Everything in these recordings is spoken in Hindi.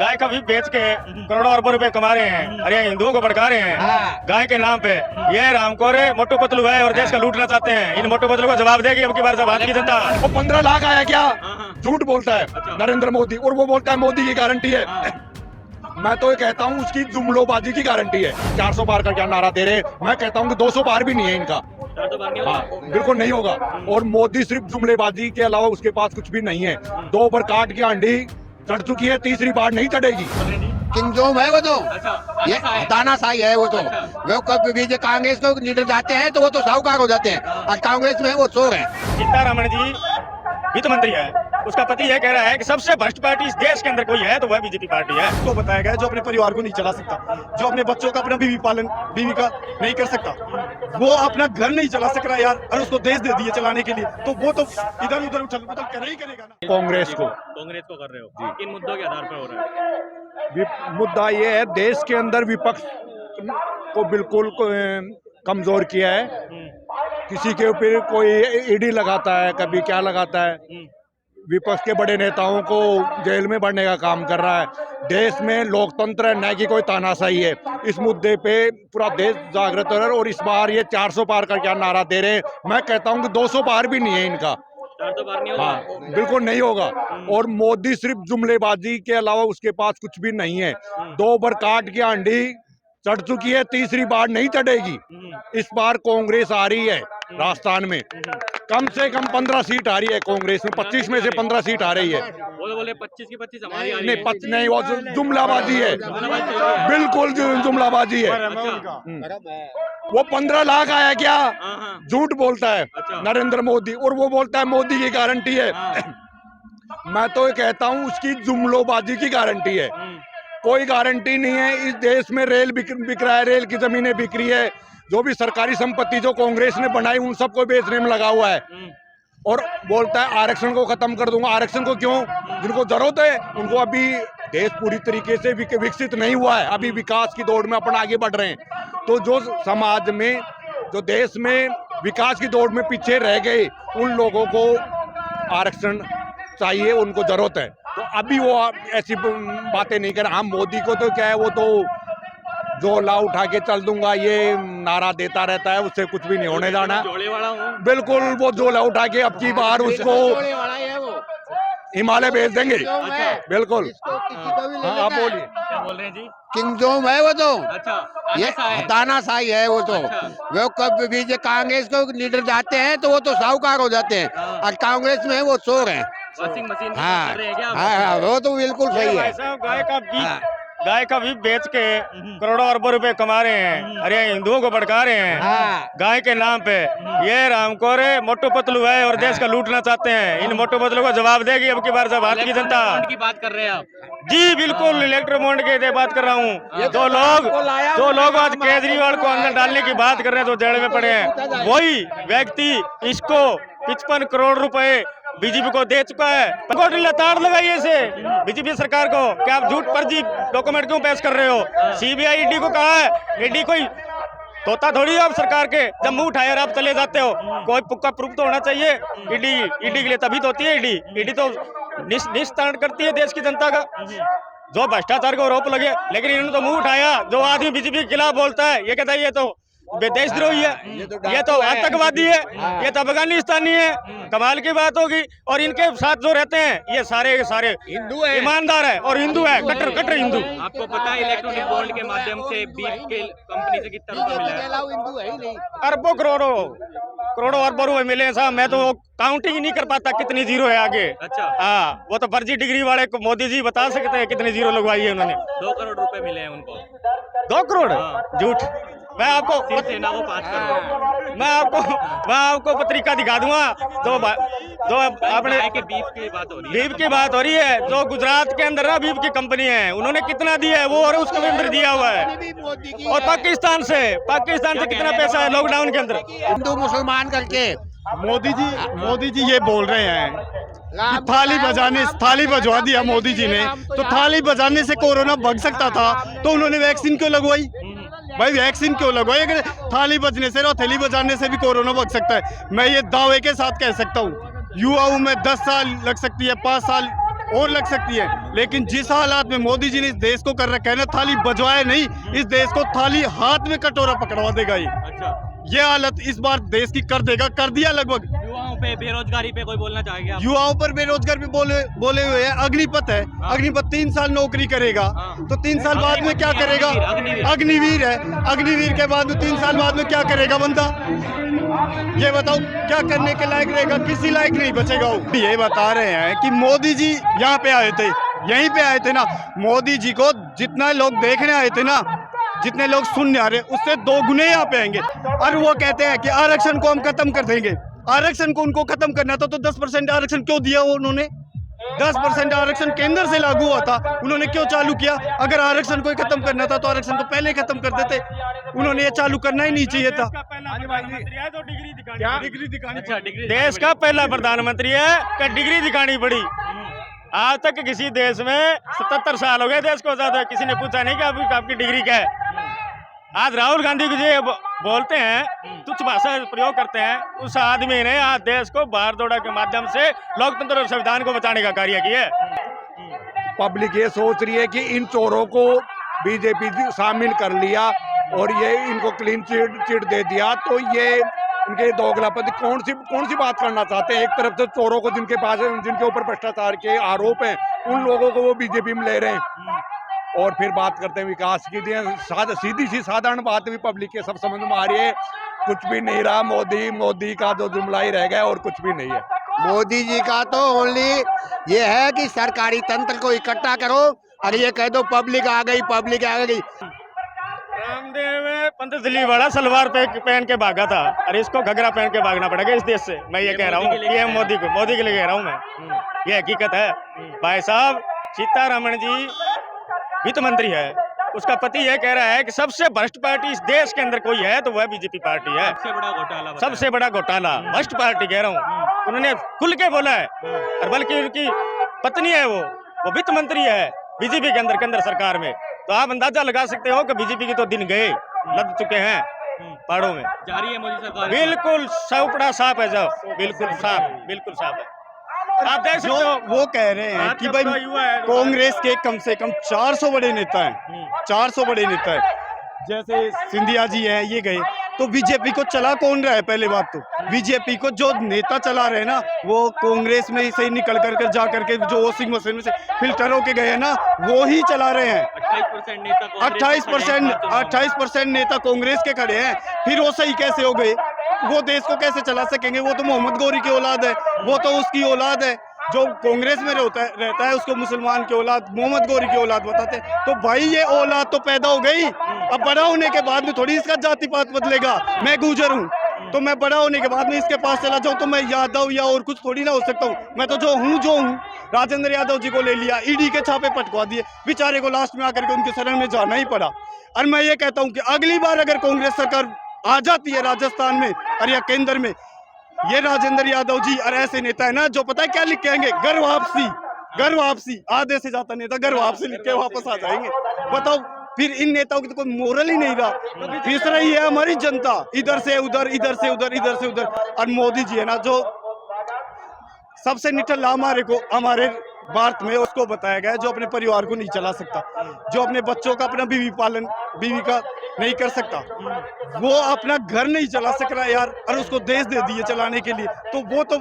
गाय का भी बेच के करोड़ों अरबों रुपए कमा रहे हैं और ये हिंदुओं को भड़का रहे हैं गाय के नाम पे। ये रामकोरे मोटू पतलू है और देश का लूटना चाहते हैं। इन मोटू पतलू को जवाब देगी अब की बार से भारत की जनता। वो 15 लाख आया क्या? झूठ बोलता है नरेंद्र मोदी, और वो बोलता है मोदी की गारंटी है। मैं तो ये कहता हूँ उसकी जुमलोबाजी की गारंटी है। 400 पार का क्या नारा दे रहे, मैं कहता हूँ कि 200 पार भी नहीं है इनका। हाँ, बिल्कुल नहीं होगा। और मोदी सिर्फ जुमलेबाजी के अलावा उसके पास कुछ भी नहीं है। 2 बार काट की आंधी चढ़ चुकी है, तीसरी बार नहीं चढ़ेगी। किंगजोम है वो तो, ये तानाशाही है वो तो। वो कभी भी कांग्रेस को लीडर जाते हैं तो वो तो साहूकार हो जाते हैं, और कांग्रेस में वो चोर है। सीतारमण जी वित्त मंत्री है, उसका पति यह कह रहा है कि सबसे भ्रष्ट पार्टी इस देश के अंदर कोई है तो वह बीजेपी पार्टी है। उसको बताया गया जो अपने परिवार को नहीं चला सकता, जो अपने बच्चों का अपना बीवी का नहीं कर सकता, वो अपना घर नहीं चला सक रहा यार, और उसको देश दे दिए चलाने के लिए, तो वो तो इधर उधर उछल पुछल कर ही करेगा ना। कांग्रेस को कर रहे हो, किन मुद्दों के आधार पर हो रहा है? मुद्दा ये है, देश के अंदर विपक्ष को बिल्कुल कमजोर किया है। किसी के ऊपर कोई ईडी लगाता है, कभी क्या लगाता है। विपक्ष के बड़े नेताओं को जेल में भरने का काम कर रहा है। देश में लोकतंत्र है, न कि कोई तानाशाही है। इस मुद्दे पे पूरा देश जागृत है। और इस बार ये 400 पार का क्या नारा दे रहे हैं, मैं कहता हूँ कि 200 पार भी नहीं है इनका। 400 पार नहीं होगा? हाँ, बिल्कुल नहीं होगा। और मोदी सिर्फ जुमलेबाजी के अलावा उसके पास कुछ भी नहीं है। 2 बार काट की आंधी चढ़ चुकी है, तीसरी बार नहीं चढ़ेगी। इस बार कांग्रेस आ रही है राजस्थान में, कम से कम 15 सीट आ रही है कांग्रेस में। 25 में से 15 सीट आ रही है। वो तो बोले 25 की 25 हमारी आ रही नहीं, नहीं, वो जुमलाबाजी है, बिल्कुल जुमलाबाजी है। वो 15 लाख आया क्या? झूठ बोलता है नरेंद्र मोदी, और वो बोलता है मोदी की गारंटी है। मैं तो ये कहता हूँ उसकी जुमलोबाजी की गारंटी है। कोई गारंटी नहीं है। इस देश में रेल बिक रहा है, रेल की जमीनें बिक रही है। जो भी सरकारी संपत्ति जो कांग्रेस ने बनाई उन सबको बेचने में लगा हुआ है। और बोलता है आरक्षण को खत्म कर दूंगा। आरक्षण को क्यों? जिनको जरूरत है उनको। अभी देश पूरी तरीके से विकसित नहीं हुआ है, अभी विकास की दौड़ में अपन आगे बढ़ रहे हैं। तो जो समाज में, जो देश में विकास की दौड़ में पीछे रह गए, उन लोगों को आरक्षण चाहिए, उनको जरूरत है। तो अभी वो ऐसी बातें नहीं कर। हम मोदी को तो क्या है, वो तो झोला उठा के चल दूंगा ये नारा देता रहता है, उससे कुछ भी नहीं होने जाना। बिल्कुल वो झोला उठा के अब की बार उसको हिमालय भेज देंगे। बिल्कुल। हाँ, आप बोलिए। क्या बोल रहे हैं जी? किंगजोम है वो तो, ये तानाशाही है। तानाशाही है वो तो। वो कभी भी कांग्रेस को लीडर जाते हैं तो वो तो साहूकार हो जाते हैं, और कांग्रेस में वो चोर है। वॉशिंग मशीन हाँ, कर रहे हैं क्या आप? हाँ, वो तो बिल्कुल सही है। भाई साहब गाय का भी बेच के करोड़ों अरबों रुपए कमा रहे हैं और ये हिंदुओं को भड़का रहे हैं गाय के नाम पे। ये रामकोरे मोटू पतलू है और देश का लूटना चाहते हैं। इन मोटू पतलू को जवाब देगी अब की बार से भारत की जनता। की बात कर रहे हैं आप? जी बिल्कुल, इलेक्ट्रोबॉन्ड की बात कर रहा हूँ। जो लोग आज केजरीवाल को अंदर डालने की बात कर रहे हैं, जो जेल में पड़े हैं, वही व्यक्ति इसको 55 करोड़ रुपए बीजेपी को दे चुका है। कोर्ट ने लताड़ लगाई इसे बीजेपी सरकार को, क्या आप झूठ फर्जी डॉक्यूमेंट क्यों पेश कर रहे हो? सीबीआई ईडी को कहा है, ईडी कोई तोता थोड़ी हो आप सरकार के, जब मुंह उठाए और आप चले जाते हो। कोई पुक्का प्रूफ तो होना चाहिए। ईडी के लिए तभी तो होती है। ईडी तो निस्तारण करती है देश की जनता का जो भ्रष्टाचार को आरोप लगे। लेकिन इन्होंने तो मुंह उठाया। जो आदमी बीजेपी के खिलाफ बोलता है ये कहता है ये तो देशद्रोही है, ये तो आतंकवादी है, ये तो अफगानिस्तानी है। कमाल की बात होगी। और इनके साथ जो रहते हैं ये सारे के सारे हिंदू है, ईमानदार है और हिंदू है, कट्टर हिंदू। आपको पता है इलेक्ट्रॉनिक बॉन्ड के माध्यम से बीफ के कंपनी से कितना रुपया मिला है? हिंदू है ही नहीं। अरबों करोड़ों अरबों रुपए मिले हैं साहब। मैं तो काउंटिंग ही नहीं कर पाता कितनी जीरो है आगे। अच्छा। हाँ, वो तो फर्जी डिग्री वाले को मोदी जी बता सकते हैं कितनी जीरो लगवाई है उन्होंने। 2 करोड़ रुपए मिले हैं उनको। 2 करोड़? हाँ। झूठ। मैं आपको सेना को 5 करोड़। मैं आपको पत्रिका दिखा दूंगा जो अपने के बीफ की बात हो रही है। बीफ की बात हो रही है। जो गुजरात के अंदर ना बीफ की कंपनी है, उन्होंने कितना दिया है वो और उसके अंदर दिया हुआ है। और पाकिस्तान से कितना पैसा है लॉकडाउन के अंदर। हिंदू मुसलमान करके मोदी जी ये बोल रहे हैं कि थाली बजवा दिया मोदी जी ने, तो थाली बजाने से कोरोना भाग सकता था, तो उन्होंने वैक्सीन क्यों लगवाई? भाई वैक्सीन क्यों लगवाई? अगर थाली बजने से और थैली बजाने से भी कोरोना भाग सकता है। मैं ये दावे के साथ कह सकता हूँ। युवाओं में 10 साल लग सकती है, 5 साल और लग सकती है, लेकिन जिस हालात में मोदी जी ने इस देश को कर रखा है ना, थाली बजवाए नहीं, इस देश को थाली हाथ में कटोरा पकड़वा देगा ये। अच्छा, ये हालत इस बार देश की कर देगा, कर दिया लगभग। युवाओं पे बेरोजगारी पे कोई बोलना चाहेंगे आप? युवाओं पर बेरोजगार भी बोले हुए हैं। अग्निपथ है, अग्निपथ 3 साल नौकरी करेगा, तो 3 साल बाद में क्या करेगा? अग्निवीर है, अग्निवीर के बाद 3 साल बाद में क्या करेगा बंदा? ये बताओ, क्या करने के लायक रहेगा? किसी लायक नहीं बचेगा वो। ये बता रहे हैं कि मोदी जी यहाँ पे आए थे, यहीं पे आए थे ना। मोदी जी को जितना लोग देखने आए थे ना, जितने लोग सुनने आ रहे, उससे 2 गुने यहाँ पे आएंगे। और वो कहते हैं कि आरक्षण को हम खत्म कर देंगे। आरक्षण को उनको खत्म करना था तो 10% आरक्षण क्यों दिया वो उन्होंने? 10% आरक्षण केंद्र से लागू हुआ था, उन्होंने क्यों चालू किया? अगर आरक्षण को ही खत्म करना था तो आरक्षण तो पहले खत्म कर देते, उन्होंने ये चालू करना ही नहीं चाहिए था। डिग्री दिखानी। अच्छा, डिग्री देश का पहला प्रधानमंत्री है कि डिग्री दिखानी पड़ी। आज तक किसी देश में 77 साल हो गए देश को आजाद हुए, किसी ने पूछा नहीं कि आपकी डिग्री क्या है। आज राहुल गांधी जी बोलते हैं, तुच्छ भाषा प्रयोग करते हैं, उस आदमी ने आज देश को बाहर दौड़ा के माध्यम से लोकतंत्र और संविधान को बचाने का कार्य किया है। पब्लिक ये सोच रही है कि इन चोरों को बीजेपी शामिल कर लिया और ये इनको क्लीन चिट दे दिया, तो ये इनके दोगलापति कौन सी बात करना चाहते हैं? एक तरफ से चोरों को जिनके ऊपर भ्रष्टाचार के आरोप हैं, उन लोगों को वो बीजेपी में ले रहे हैं, और फिर बात करते हैं विकास की। सीधी सी साधारण बात भी पब्लिक के सब समझ में आ रही है, कुछ भी नहीं रहा। मोदी का जो जुमला ही रह गया और कुछ भी नहीं है। मोदी जी का तो ओनली ये है कि सरकारी तंत्र को इकट्ठा करो और ये कह दो पब्लिक आ गई, पब्लिक आ गई। रामदेव पंत दिल्ली वाला सलवार पहन के भागा था, और इसको घगरा पहन के भागना पड़ेगा इस देश से। मैं ये कह रहा हूँ, पीएम मोदी के लिए कह रहा हूँ मैं, ये हकीकत है। भाई साहब, सीतारमण जी वित्त मंत्री है, उसका पति यह कह रहा है कि सबसे भ्रष्ट पार्टी इस देश के अंदर कोई है तो वह बीजेपी पार्टी है। सबसे बड़ा घोटाला, सबसे बड़ा घोटाला भ्रष्ट पार्टी कह रहा हूँ, उन्होंने खुल के बोला है। और बल्कि उनकी पत्नी है, वो वित्त मंत्री है बीजेपी के अंदर सरकार में। तो आप अंदाजा लगा सकते हो कि बीजेपी के तो दिन गए, लग चुके हैं पहाड़ों में। जारी है मोदी सरकार, बिल्कुल सौपड़ा साफ है, जब बिल्कुल साफ है। आप देख सकते हो, वो कह रहे हैं कि भाई कांग्रेस के कम से कम 400 बड़े नेता हैं, 400 बड़े नेता हैं। जैसे सिंधिया जी हैं, ये गए, तो बीजेपी को चला कौन रहा है? पहले बात तो बीजेपी को जो नेता चला रहे हैं ना, वो कांग्रेस में से निकल कर जा करके जो वॉशिंग मशीन में से फिल्टर होके गए हैं ना, वो ही चला रहे हैं। 28% नेता कांग्रेस के खड़े हैं, फिर वो सही कैसे हो गए? वो देश को कैसे चला सकेंगे? वो तो मोहम्मद गौरी की औलाद है, वो तो उसकी औलाद है। जो कांग्रेस में रहता है उसको मुसलमान की औलाद, मोहम्मद गौरी की औलाद बताते हैं। तो भाई ये औलाद तो पैदा हो गई, अब बड़ा होने के बाद में थोड़ी इसका जाति पात बदलेगा। मैं गुजर हूँ, तो मैं बड़ा होने के बाद में इसके पास चला जाऊँ तो मैं यादव या और कुछ थोड़ी ना हो सकता हूँ। मैं तो जो हूँ। राजेंद्र यादव जी को ले लिया, ईडी के छापे पटवा दिए, बेचारे को लास्ट में आकर के उनके शरण में जाना ही पड़ा। और मैं ये कहता हूँ कि अगली बार अगर कांग्रेस सरकार आ जाती है राजस्थान में और या केंद्र में, ये राजेंद्र यादव जी और ऐसे नेता है ना, जो पता है क्या लिख के आएंगे? घर वापसी। आधे से ज्यादा नेता घर वापसी लिख के वापस आ जाएंगे। बताओ, फिर इन नेताओं की तो कोई मोरल ही नहीं रहा। तीसरा ही है हमारी जनता, इधर से उधर, इधर से उधर। और मोदी जी है ना, जो सबसे निठल्ला हमारे भारत में उसको बताया गया है, जो अपने परिवार को नहीं चला सकता, जो अपने बच्चों का अपना बीवी का नहीं कर सकता, वो अपना घर नहीं चला सक रहा यार, और उसको देश दे दिए चलाने के लिए, तो वो तो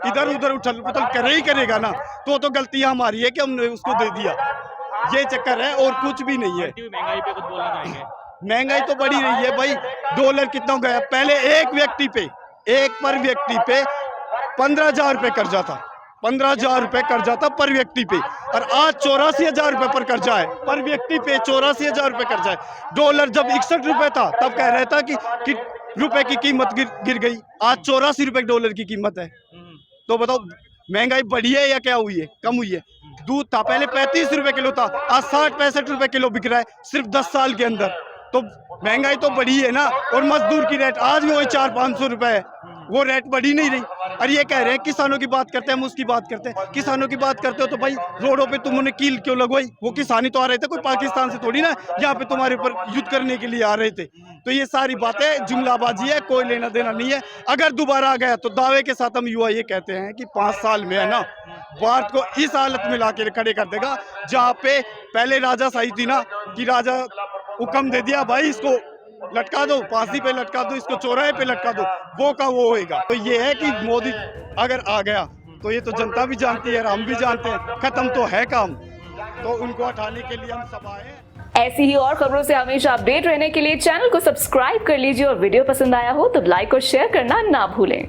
इधर उधर उछल पुथल करे ही करेगा ना। तो गलती हमारी है कि हमने उसको दे दिया, ये चक्कर है और कुछ भी नहीं है। महंगाई पे कुछ बोलना चाहेंगे? महंगाई तो बढ़ी रही है भाई, डॉलर कितना गया? पहले एक पर व्यक्ति पे 15,000 रुपये कर्जा था, 15,000 रुपये कर्जा था पर व्यक्ति पे, और आज 84,000 रुपये पर कर्जा है, पर व्यक्ति पे 84,000 रुपये कर्जा है। डॉलर जब 61 रुपये था तब कह रहा था कि रुपए की कीमत गिर गई, आज 84 रुपये डॉलर की कीमत है। तो बताओ, महंगाई बढ़ी है या क्या हुई है? कम हुई है। दूध था पहले 35 रुपये किलो था, आज 60-65 रुपये किलो बिक रहा है सिर्फ 10 साल के अंदर। तो महंगाई तो बढ़ी है ना। और मजदूर की रेट आज भी वही 400-500 रुपये है, वो रेट बढ़ी नहीं रही। और ये कह रहे हैं किसानों की बात करते हैं, हम उसकी बात करते हैं। किसानों की बात करते हो तो भाई रोडों पे तुमने कील क्यों लगवाई? वो किसान ही तो आ रहे थे, कोई पाकिस्तान से थोड़ी ना यहाँ पे तुम्हारे ऊपर युद्ध करने के लिए आ रहे थे। तो ये सारी बातें जुमलाबाजी है, कोई लेना देना नहीं है। अगर दोबारा आ गया तो दावे के साथ हम युवा ये कहते हैं कि 5 साल में है ना, भारत को इस हालत में लाके खड़े कर देगा जहाँ पे पहले राजाशाही थी ना, कि राजा हुक्म दे दिया भाई इसको लटका दो, फांसी पे लटका दो, इसको चौराहे पे लटका दो, वो का वो होएगा। तो ये है कि मोदी अगर आ गया तो ये तो जनता भी जानती है और हम भी जानते हैं, खत्म तो है काम। तो उनको हटाने के लिए हम सब आए हैं। ऐसी ही और खबरों से हमेशा अपडेट रहने के लिए चैनल को सब्सक्राइब कर लीजिए और वीडियो पसंद आया हो तो लाइक और शेयर करना ना भूलें।